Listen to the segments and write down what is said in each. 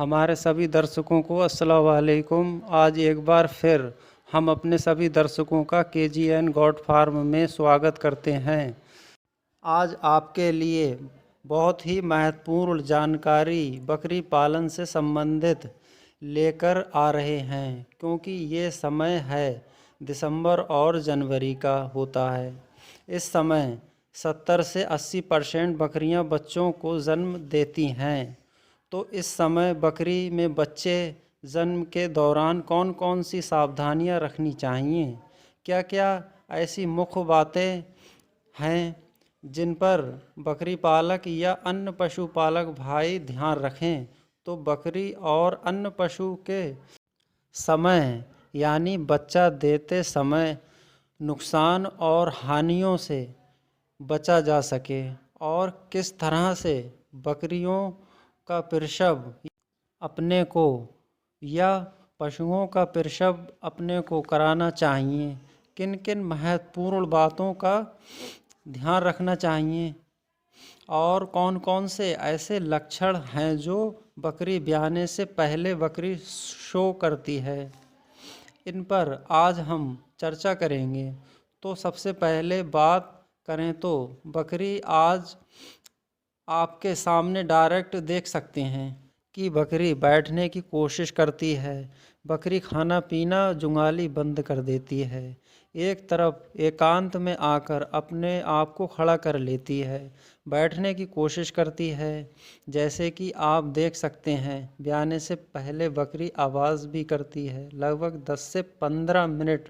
हमारे सभी दर्शकों को अस्सलाम वालेकुम। आज एक बार फिर हम अपने सभी दर्शकों का KGN गॉड फार्म में स्वागत करते हैं। आज आपके लिए बहुत ही महत्वपूर्ण जानकारी बकरी पालन से संबंधित लेकर आ रहे हैं, क्योंकि ये समय है दिसंबर और जनवरी का होता है। इस समय 70 से 80% बकरियां बच्चों को जन्म देती हैं। तो इस समय बकरी में बच्चे जन्म के दौरान कौन कौन सी सावधानियां रखनी चाहिए, क्या क्या ऐसी मुख्य बातें हैं जिन पर बकरी पालक या अन्य पशुपालक भाई ध्यान रखें, तो बकरी और अन्य पशु के समय यानी बच्चा देते समय नुकसान और हानियों से बचा जा सके, और किस तरह से बकरियों का प्रसव अपने को या पशुओं का प्रसव अपने को कराना चाहिए, किन किन महत्वपूर्ण बातों का ध्यान रखना चाहिए, और कौन कौन से ऐसे लक्षण हैं जो बकरी ब्याने से पहले बकरी शो करती है, इन पर आज हम चर्चा करेंगे। तो सबसे पहले बात करें तो बकरी आज आपके सामने डायरेक्ट देख सकते हैं कि बकरी बैठने की कोशिश करती है। बकरी खाना पीना जुगाली बंद कर देती है, एक तरफ एकांत में आकर अपने आप को खड़ा कर लेती है, बैठने की कोशिश करती है। जैसे कि आप देख सकते हैं, ब्याने से पहले बकरी आवाज़ भी करती है। लगभग 10 से 15 मिनट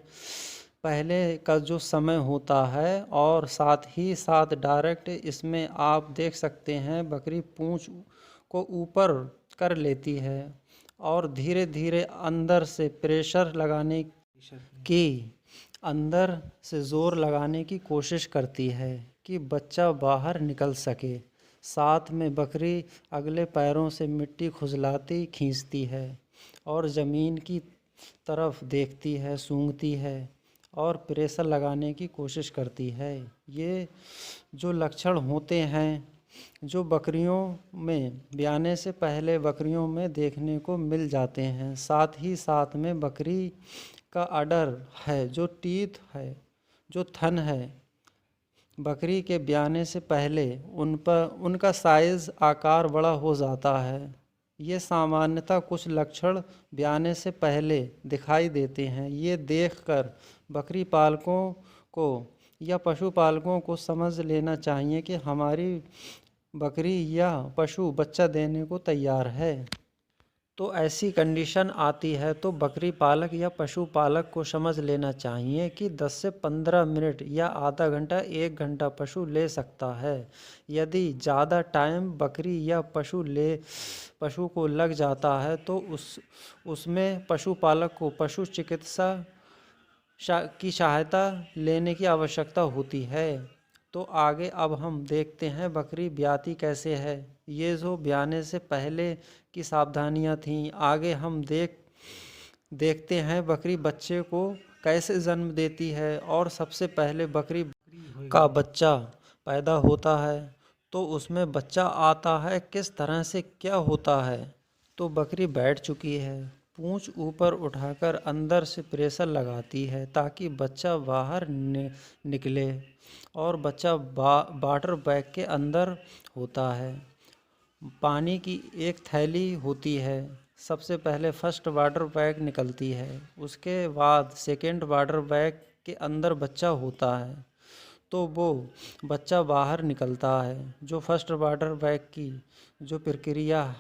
पहले का जो समय होता है, और साथ ही साथ डायरेक्ट इसमें आप देख सकते हैं बकरी पूंछ को ऊपर कर लेती है और धीरे धीरे अंदर से प्रेशर लगाने की अंदर से ज़ोर लगाने की कोशिश करती है कि बच्चा बाहर निकल सके। साथ में बकरी अगले पैरों से मिट्टी खुजलाती खींचती है और ज़मीन की तरफ देखती है, सूंघती है और प्रेशर लगाने की कोशिश करती है। ये जो लक्षण होते हैं जो बकरियों में ब्याने से पहले बकरियों में देखने को मिल जाते हैं। साथ ही साथ में बकरी का अडर है, जो टीथ है, जो थन है, बकरी के ब्याने से पहले उनका साइज़ आकार बड़ा हो जाता है। ये सामान्यतः कुछ लक्षण ब्याने से पहले दिखाई देते हैं। ये देखकर बकरी पालकों को या पशुपालकों को समझ लेना चाहिए कि हमारी बकरी या पशु बच्चा देने को तैयार है। तो ऐसी कंडीशन आती है तो बकरी पालक या पशुपालक को समझ लेना चाहिए कि 10 से 15 मिनट या आधा घंटा 1 घंटा पशु ले सकता है। यदि ज़्यादा टाइम बकरी या पशु को लग जाता है तो उसमें पशुपालक को पशु चिकित्सा की सहायता लेने की आवश्यकता होती है। तो आगे अब हम देखते हैं बकरी ब्याती कैसे है। ये जो ब्याने से पहले की सावधानियां थीं, आगे हम देखते हैं बकरी बच्चे को कैसे जन्म देती है। और सबसे पहले बकरी का बच्चा पैदा होता है तो उसमें बच्चा आता है किस तरह से, क्या होता है। तो बकरी बैठ चुकी है, पूंछ ऊपर उठाकर अंदर से प्रेशर लगाती है ताकि बच्चा बाहर निकले, और बच्चा वाटर बैग के अंदर होता है। पानी की एक थैली होती है। सबसे पहले फर्स्ट वाटर बैग निकलती है, उसके बाद सेकेंड वाटर बैग के अंदर बच्चा होता है, तो वो बच्चा बाहर निकलता है। जो फर्स्ट वाटर बैग की जो प्रक्रिया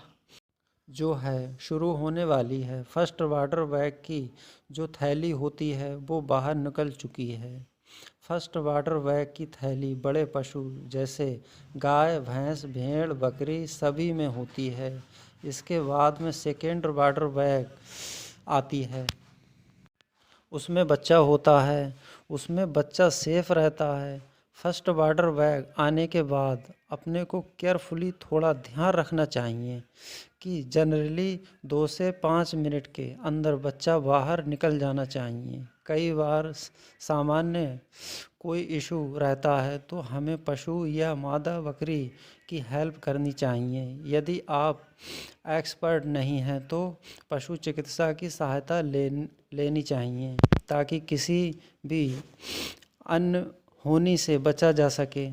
जो है शुरू होने वाली है, फर्स्ट वाटर बैग की जो थैली होती है वो बाहर निकल चुकी है। फर्स्ट वाटर बैग की थैली बड़े पशु जैसे गाय, भैंस, भेड़, बकरी सभी में होती है। इसके बाद में सेकेंड वाटर बैग आती है, उसमें बच्चा होता है, उसमें बच्चा सेफ रहता है। फर्स्ट वाटर बैग आने के बाद अपने को केयरफुली थोड़ा ध्यान रखना चाहिए कि जनरली 2 से 5 मिनट के अंदर बच्चा बाहर निकल जाना चाहिए। कई बार सामान्य कोई इशू रहता है तो हमें पशु या मादा बकरी की हेल्प करनी चाहिए। यदि आप एक्सपर्ट नहीं हैं तो पशु चिकित्सा की सहायता लेनी चाहिए ताकि किसी भी अनहोनी से बचा जा सके।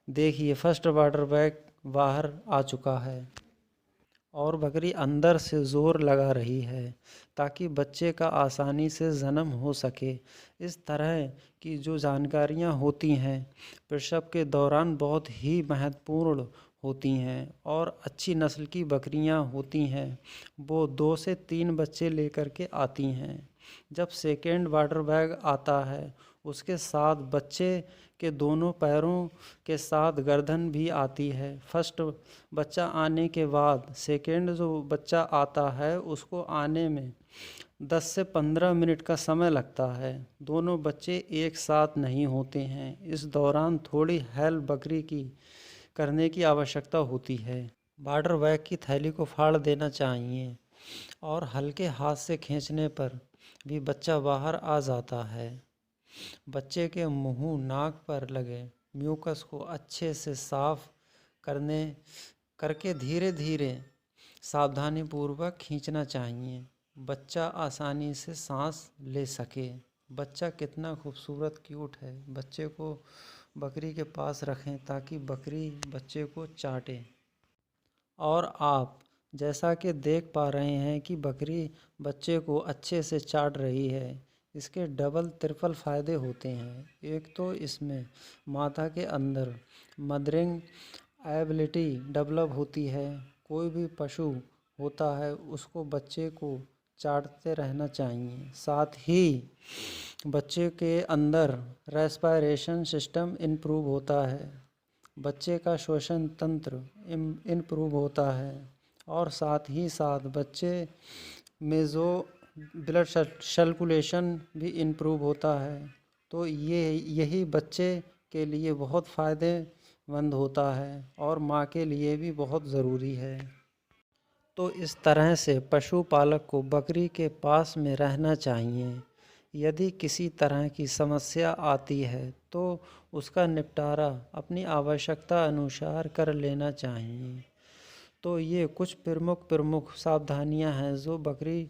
देखिए फर्स्ट वाटर बैग बाहर आ चुका है और बकरी अंदर से ज़ोर लगा रही है ताकि बच्चे का आसानी से जन्म हो सके। इस तरह की जो जानकारियाँ होती हैं प्रसव के दौरान बहुत ही महत्वपूर्ण होती हैं और अच्छी नस्ल की बकरियाँ होती हैं वो 2 से 3 बच्चे लेकर के आती हैं। जब सेकेंड वाटर बैग आता है उसके साथ बच्चे के दोनों पैरों के साथ गर्दन भी आती है। फर्स्ट बच्चा आने के बाद सेकेंड जो बच्चा आता है उसको आने में 10 से 15 मिनट का समय लगता है। दोनों बच्चे एक साथ नहीं होते हैं। इस दौरान थोड़ी हेल्प बकरी की करने की आवश्यकता होती है। वाटर बैग की थैली को फाड़ देना चाहिए और हल्के हाथ से खींचने पर भी बच्चा बाहर आ जाता है। बच्चे के मुंह नाक पर लगे म्यूकस को अच्छे से साफ करके धीरे धीरे सावधानी पूर्वक खींचना चाहिए। बच्चा आसानी से सांस ले सके। बच्चा कितना खूबसूरत क्यूट है। बच्चे को बकरी के पास रखें ताकि बकरी बच्चे को चाटे। और आप जैसा कि देख पा रहे हैं कि बकरी बच्चे को अच्छे से चाट रही है। इसके डबल ट्रिपल फ़ायदे होते हैं। एक तो इसमें माता के अंदर मदरिंग एबिलिटी डेवलप होती है। कोई भी पशु होता है उसको बच्चे को चाटते रहना चाहिए। साथ ही बच्चे के अंदर रेस्पिरेशन सिस्टम इम्प्रूव होता है। बच्चे का श्वसन तंत्र इम्प्रूव होता है और साथ ही साथ बच्चे में जो ब्लड सर्कुलेशन भी इम्प्रूव होता है। तो यही बच्चे के लिए बहुत फ़ायदेमंद होता है और माँ के लिए भी बहुत ज़रूरी है। तो इस तरह से पशुपालक को बकरी के पास में रहना चाहिए। यदि किसी तरह की समस्या आती है तो उसका निपटारा अपनी आवश्यकता अनुसार कर लेना चाहिए। तो ये कुछ प्रमुख सावधानियां हैं जो बकरी